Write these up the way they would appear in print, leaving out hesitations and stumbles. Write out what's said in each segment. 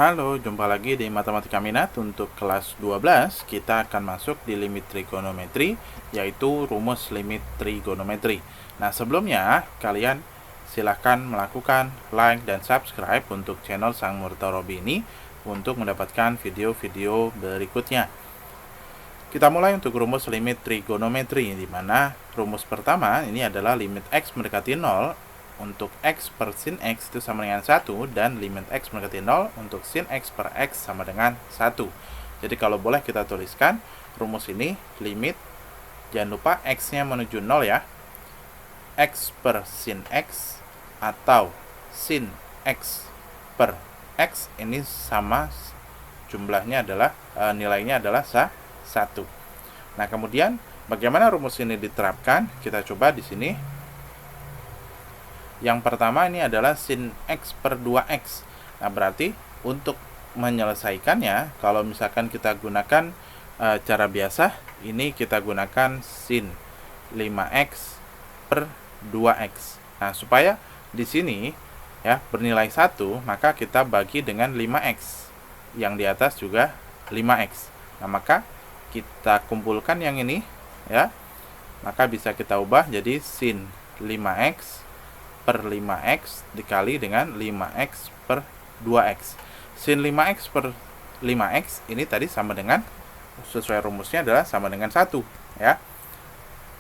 Halo, jumpa lagi di Matematika Minat. Untuk kelas 12, kita akan masuk di limit trigonometri, yaitu rumus limit trigonometri. Nah, sebelumnya, kalian silahkan melakukan like dan subscribe untuk channel Sang Murtorobi ini untuk mendapatkan video-video berikutnya. Kita mulai untuk rumus limit trigonometri, di mana rumus pertama ini adalah limit x mendekati 0 untuk x per sin x itu sama dengan 1, dan limit x mendekati 0 untuk sin x per x sama dengan 1. Jadi kalau boleh kita tuliskan rumus ini, limit, jangan lupa x-nya menuju 0 ya, x per sin x atau sin x per x ini sama jumlahnya adalah nilainya adalah 1. Nah, kemudian bagaimana rumus ini diterapkan? Kita coba di sini. Yang pertama ini adalah sin x per 2x. Nah, berarti untuk menyelesaikannya, kalau misalkan kita gunakan cara biasa, ini kita gunakan sin 5x per 2x. Nah, supaya di sini ya bernilai 1, maka kita bagi dengan 5x. Yang di atas juga 5x. Nah, maka kita kumpulkan yang ini ya. Maka bisa kita ubah jadi sin 5x per 5x dikali dengan 5x per 2x. Sin 5x per 5x ini tadi sama dengan, sesuai rumusnya adalah sama dengan 1 ya.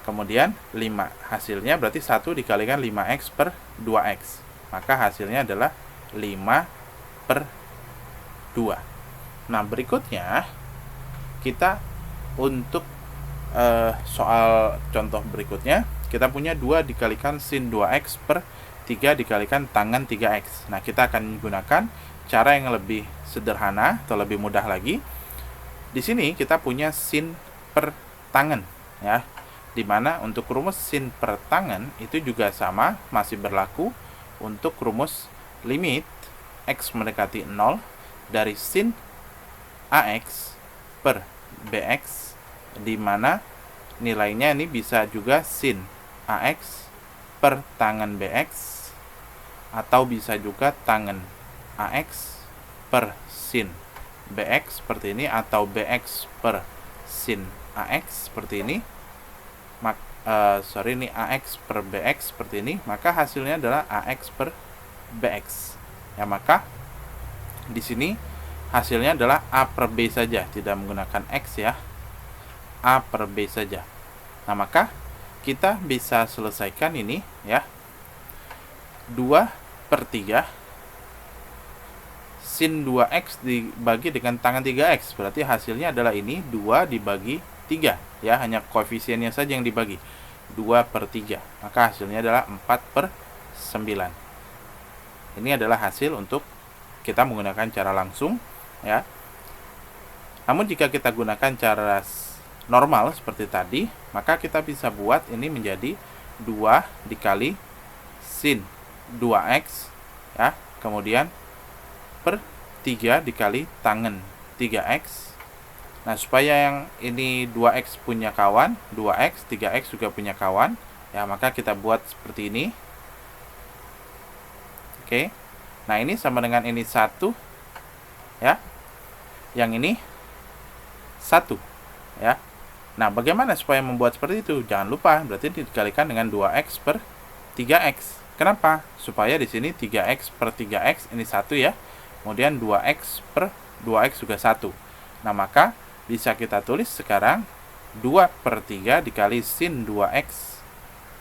Kemudian 5 hasilnya berarti 1 dikalikan 5x per 2x. Maka hasilnya adalah 5 per 2. Nah, berikutnya kita untuk soal contoh berikutnya, kita punya 2 dikalikan sin 2x per 3 dikalikan tangan 3x. Nah, kita akan menggunakan cara yang lebih sederhana atau lebih mudah lagi. Di sini kita punya sin per tangan ya. Dimana untuk rumus sin per tangan itu juga sama, masih berlaku untuk rumus limit x mendekati 0 dari sin ax per bx, dimana nilainya ini bisa juga sin ax per tangan bx, atau bisa juga tangan ax per sin bx seperti ini, atau bx per sin ax seperti ini. Ini ax per bx seperti ini, maka hasilnya adalah ax per bx. Ya, maka di sini hasilnya adalah a per b saja, tidak menggunakan x ya. A per b saja. Nah, maka kita bisa selesaikan ini ya. 2/3 sin 2x dibagi dengan tangan 3x, berarti hasilnya adalah ini 2 dibagi 3 ya, hanya koefisiennya saja yang dibagi. 2/3, maka hasilnya adalah 4/9. Ini adalah hasil untuk kita menggunakan cara langsung ya. Namun jika kita gunakan cara normal seperti tadi, maka kita bisa buat ini menjadi 2 dikali sin 2x ya, kemudian per 3 dikali tangan 3x. Nah, supaya yang ini 2x punya kawan, 2x, 3x juga punya kawan ya, maka kita buat seperti ini. Oke. Nah, ini sama dengan ini 1 ya. Yang ini 1 ya. Nah, bagaimana supaya membuat seperti itu? Jangan lupa, berarti dikalikan dengan 2x per 3x. Kenapa? Supaya di sini 3x per 3x ini 1 ya. Kemudian 2x per 2x juga 1. Nah, maka bisa kita tulis sekarang 2/3 dikali sin 2x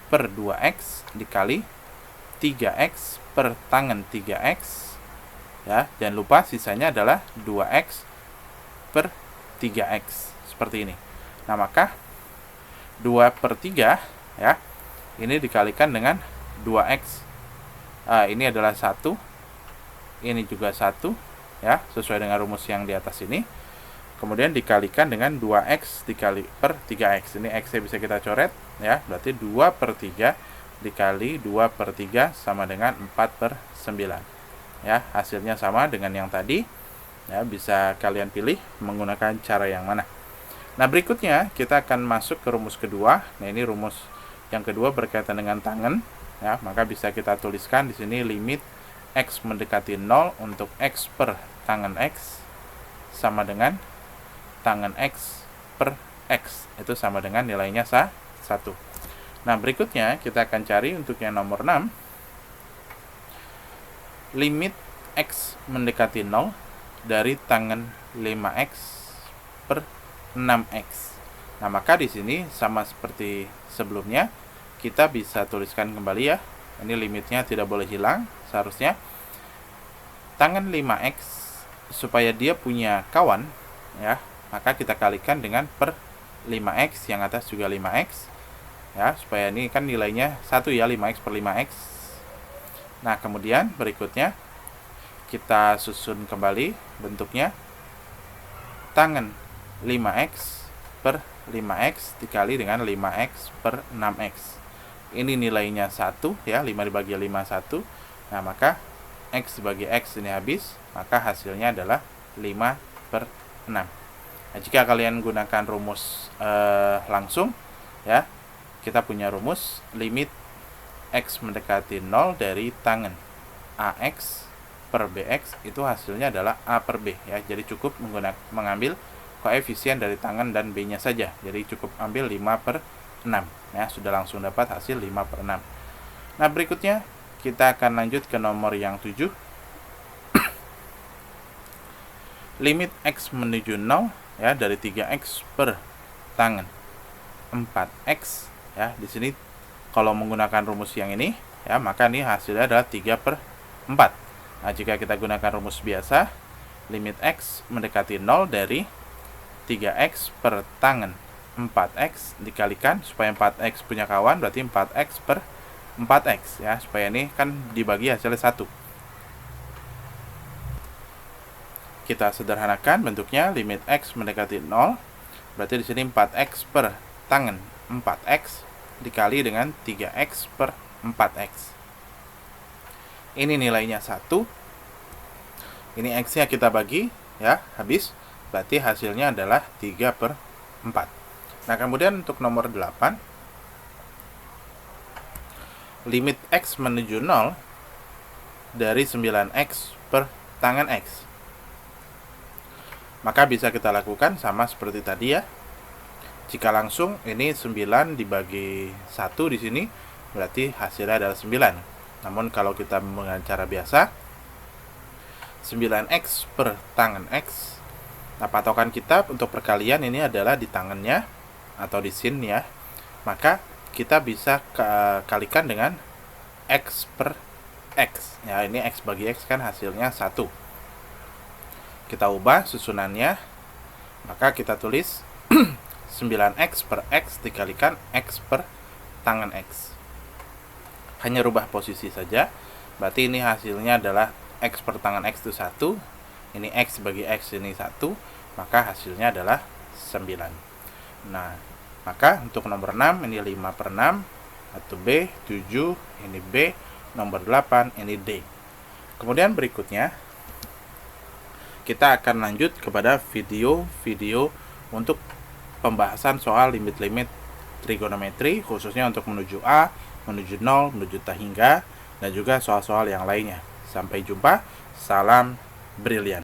per 2x dikali 3x per tangan 3x ya. Jangan lupa sisanya adalah 2x per 3x seperti ini. Nah, maka 2/3 ya, ini dikalikan dengan 2x. Ini adalah 1, ini juga 1 ya, sesuai dengan rumus yang di atas ini. Kemudian dikalikan dengan 2x dikali per 3x. Ini x-nya bisa kita coret ya, berarti 2/3 dikali 2/3 sama dengan 4/9 ya. Hasilnya sama dengan yang tadi ya, bisa kalian pilih menggunakan cara yang mana. Nah, berikutnya kita akan masuk ke rumus kedua. Nah, ini rumus yang kedua berkaitan dengan tangan ya, maka bisa kita tuliskan di sini limit x mendekati 0 untuk x per tangen X sama dengan tangen X per X. Itu sama dengan nilainya 1. Nah, berikutnya kita akan cari untuk yang nomor 6. Limit X mendekati 0 dari tangen 5X per 6X. Nah, maka di sini sama seperti sebelumnya, kita bisa tuliskan kembali ya. Ini limitnya tidak boleh hilang, seharusnya tangen 5X supaya dia punya kawan ya, maka kita kalikan dengan per 5X, yang atas juga 5X ya, supaya ini kan nilainya 1 ya, 5X per 5X. Nah, kemudian berikutnya kita susun kembali bentuknya, tangen 5X per 5X dikali dengan 5X per 6X. Ini nilainya 1 ya, 5 dibagi 5 1. Nah, maka X dibagi X ini habis, maka hasilnya adalah 5 per 6. Nah, jika kalian gunakan rumus langsung ya, kita punya rumus limit X mendekati 0 dari tangen AX per BX, itu hasilnya adalah A per B ya. Jadi cukup mengambil koefisien dari tangen dan B nya saja. Jadi cukup ambil 5 per 6 ya, sudah langsung dapat hasil 5 per 6. Nah, berikutnya kita akan lanjut ke nomor yang 7. Limit X menuju 0 ya dari 3X per tangen 4X ya. Di sini kalau menggunakan rumus yang ini ya, maka ini hasilnya adalah 3 per 4. Nah, jika kita gunakan rumus biasa, limit X mendekati 0 dari 3X per tangen 4X dikalikan, supaya 4X punya kawan berarti 4X per 4X ya, supaya ini kan dibagi hasilnya 1. Kita sederhanakan bentuknya, limit X mendekati 0 berarti di sini 4X per tangen 4X dikali dengan 3X per 4X. Ini nilainya 1. Ini X nya kita bagi ya, habis, berarti hasilnya adalah 3 per 4. Nah, kemudian untuk nomor 8, limit X menuju 0 dari 9X per tangen X. Maka bisa kita lakukan sama seperti tadi ya. Jika langsung, ini 9 dibagi 1 di sini, berarti hasilnya adalah 9. Namun kalau kita menggunakan cara biasa, 9X per tangen X. Nah, patokan kita untuk perkalian ini adalah di tangennya atau di sin ya. Maka kita bisa kalikan dengan X per X. Ya, ini X bagi X kan hasilnya 1. Kita ubah susunannya, maka kita tulis 9X per X dikalikan X per tangen X. Hanya rubah posisi saja, berarti ini hasilnya adalah X per tangen X itu 1, ini X bagi X ini 1, maka hasilnya adalah 9. Nah, maka untuk nomor 6 ini 5 per 6, atau B, 7, ini B, nomor 8, ini D. Kemudian berikutnya, kita akan lanjut kepada video-video untuk pembahasan soal limit-limit trigonometri, khususnya untuk menuju A, menuju 0, menuju tak hingga, dan juga soal-soal yang lainnya. Sampai jumpa, salam brilian.